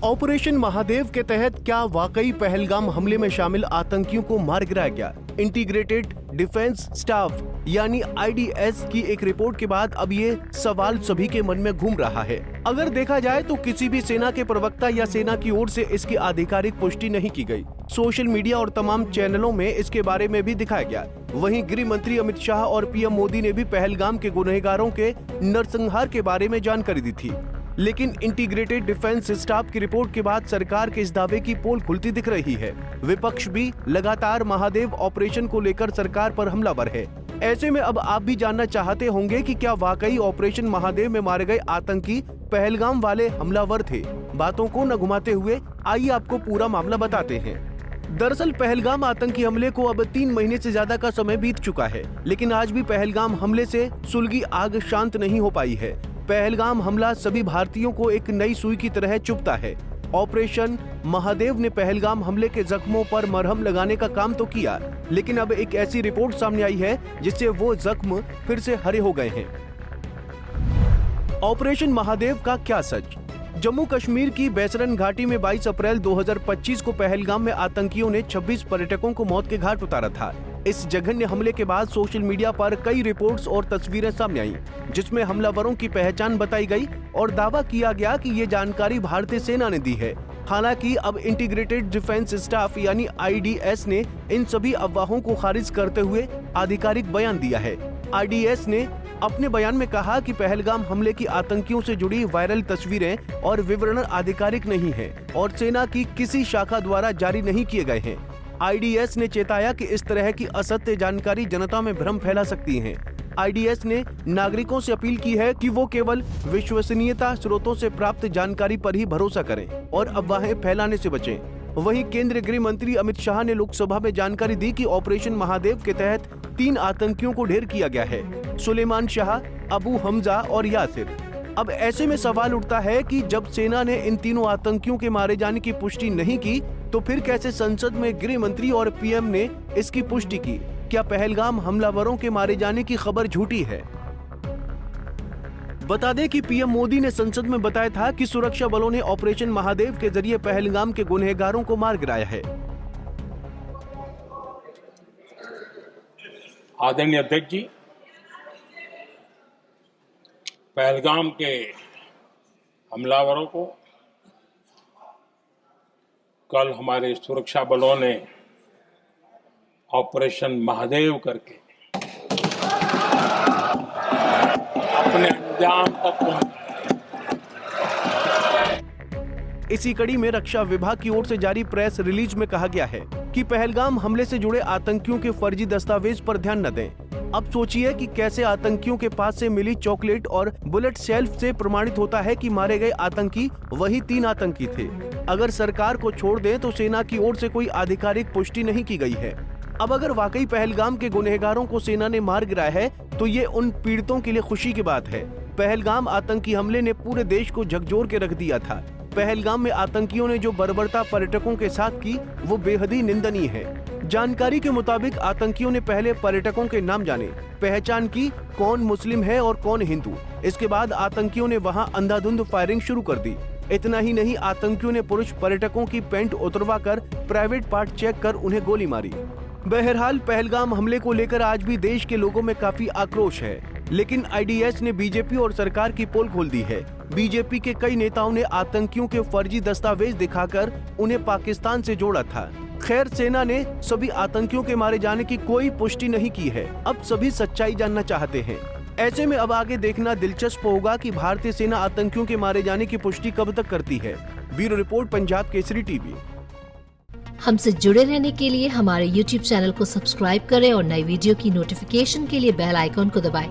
Operation Mahadev के तहत क्या वाकई पहलगाम हमले में शामिल आतंकियों को मार गिराया गया? इंटीग्रेटेड डिफेंस स्टाफ यानी IDS की एक रिपोर्ट के बाद अब ये सवाल सभी के मन में घूम रहा है। अगर देखा जाए तो किसी भी सेना के प्रवक्ता या सेना की ओर से इसकी आधिकारिक पुष्टि नहीं की गई। सोशल मीडिया और तमाम चैनलों में इसके बारे में भी दिखाया गया। वहीं गृह मंत्री अमित शाह और PM मोदी ने भी पहलगाम के गुनहगारों के नरसंहार के बारे में जानकारी दी थी। लेकिन इंटीग्रेटेड डिफेंस स्टाफ की रिपोर्ट के बाद सरकार के इस दावे की पोल खुलती दिख रही है। विपक्ष भी लगातार महादेव ऑपरेशन को लेकर सरकार पर हमलावर है। ऐसे में अब आप भी जानना चाहते होंगे कि क्या वाकई ऑपरेशन महादेव में मारे गए आतंकी पहलगाम वाले हमलावर थे? बातों को न घुमाते हुए आइए आपको पूरा मामला बताते हैं। दरअसल पहलगाम आतंकी हमले को अब 3 महीने से ज्यादा का समय बीत चुका है, लेकिन आज भी पहलगाम हमले से सुलगी आग शांत नहीं हो पाई है। पहलगाम हमला सभी भारतीयों को एक नई सुई की तरह चुभता है। ऑपरेशन महादेव ने पहलगाम हमले के जख्मों पर मरहम लगाने का काम तो किया, लेकिन अब एक ऐसी रिपोर्ट सामने आई है जिससे वो जख्म फिर से हरे हो गए हैं। ऑपरेशन महादेव का क्या सच? जम्मू कश्मीर की बैसरन घाटी में 22 अप्रैल 2025 को पहलगाम में आतंकियों ने 26 पर्यटकों को मौत के घाट उतारा था। इस जघन्य हमले के बाद सोशल मीडिया पर कई रिपोर्ट्स और तस्वीरें सामने आईं, जिसमें हमलावरों की पहचान बताई गई और दावा किया गया कि ये जानकारी भारतीय सेना ने दी है। हालांकि अब इंटीग्रेटेड डिफेंस स्टाफ यानी IDS ने इन सभी अफवाहों को खारिज करते हुए आधिकारिक बयान दिया है। IDS ने अपने बयान में कहा कि पहलगाम हमले की आतंकियों से जुड़ी वायरल तस्वीरें और विवरण आधिकारिक नहीं है और सेना की किसी शाखा द्वारा जारी नहीं किए गए हैं। IDS ने चेताया कि इस तरह की असत्य जानकारी जनता में भ्रम फैला सकती है। IDS ने नागरिकों से अपील की है कि वो केवल विश्वसनीयता स्रोतों से प्राप्त जानकारी पर ही भरोसा करें और अफवाहें फैलाने से बचें। वहीं केंद्रीय गृह मंत्री अमित शाह ने लोकसभा में जानकारी दी कि ऑपरेशन महादेव के तहत 3 आतंकियों को ढेर किया गया है, सुलेमान शाह, अबू हमजा और यासिर। अब ऐसे में सवाल उठता है कि जब सेना ने इन तीनों आतंकियों के मारे जाने की पुष्टि नहीं की, तो फिर कैसे संसद में गृह मंत्री और PM ने इसकी पुष्टि की? क्या पहलगाम हमलावरों के मारे जाने की खबर झूठी है? बता दें कि PM मोदी ने संसद में बताया था कि सुरक्षा बलों ने ऑपरेशन महादेव के जरिए पहलगाम के गुनहगारों को मार गिराया है। आदरणीय अध्यक्ष जी, पहलगाम के हमलावरों को कल हमारे सुरक्षा बलों ने ऑपरेशन महादेव करके अपने अंजाम तक पहुंचाया। इसी कड़ी में रक्षा विभाग की ओर से जारी प्रेस रिलीज में कहा गया है कि पहलगाम हमले से जुड़े आतंकियों के फर्जी दस्तावेज पर ध्यान न दें। अब सोचिए कि कैसे आतंकियों के पास से मिली चॉकलेट और बुलेट शेल्फ से प्रमाणित होता है कि मारे गए आतंकी वही 3 आतंकी थे। अगर सरकार को छोड़ दें तो सेना की ओर से कोई आधिकारिक पुष्टि नहीं की गई है। अब अगर वाकई पहलगाम के गुनहगारों को सेना ने मार गिराया है तो ये उन पीड़ितों के लिए खुशी की बात है। पहलगाम आतंकी हमले ने पूरे देश को झकझोर के रख दिया था। पहलगाम में आतंकियों ने जो बर्बरता पर्यटकों के साथ की वो बेहद ही निंदनीय है। जानकारी के मुताबिक आतंकियों ने पहले पर्यटकों के नाम जाने, पहचान की कौन मुस्लिम है और कौन हिंदू। इसके बाद आतंकियों ने वहां अंधाधुंध फायरिंग शुरू कर दी। इतना ही नहीं, आतंकियों ने पुरुष पर्यटकों की पैंट उतरवा कर प्राइवेट पार्ट चेक कर उन्हें गोली मारी। बहरहाल पहलगाम हमले को लेकर आज भी देश के लोगों में काफी आक्रोश है, लेकिन IDS ने बीजेपी और सरकार की पोल खोल दी है। बीजेपी के कई नेताओं ने आतंकियों के फर्जी दस्तावेज दिखाकर उन्हें पाकिस्तान से जोड़ा था। खैर, सेना ने सभी आतंकियों के मारे जाने की कोई पुष्टि नहीं की है। अब सभी सच्चाई जानना चाहते हैं। ऐसे में अब आगे देखना दिलचस्प होगा कि भारतीय सेना आतंकियों के मारे जाने की पुष्टि कब तक करती है। Bureau report, Punjab Kesari TV. हमसे जुड़े रहने के लिए हमारे YouTube चैनल को सब्सक्राइब करें और नई वीडियो की नोटिफिकेशन के लिए बेल आइकॉन को दबाएं।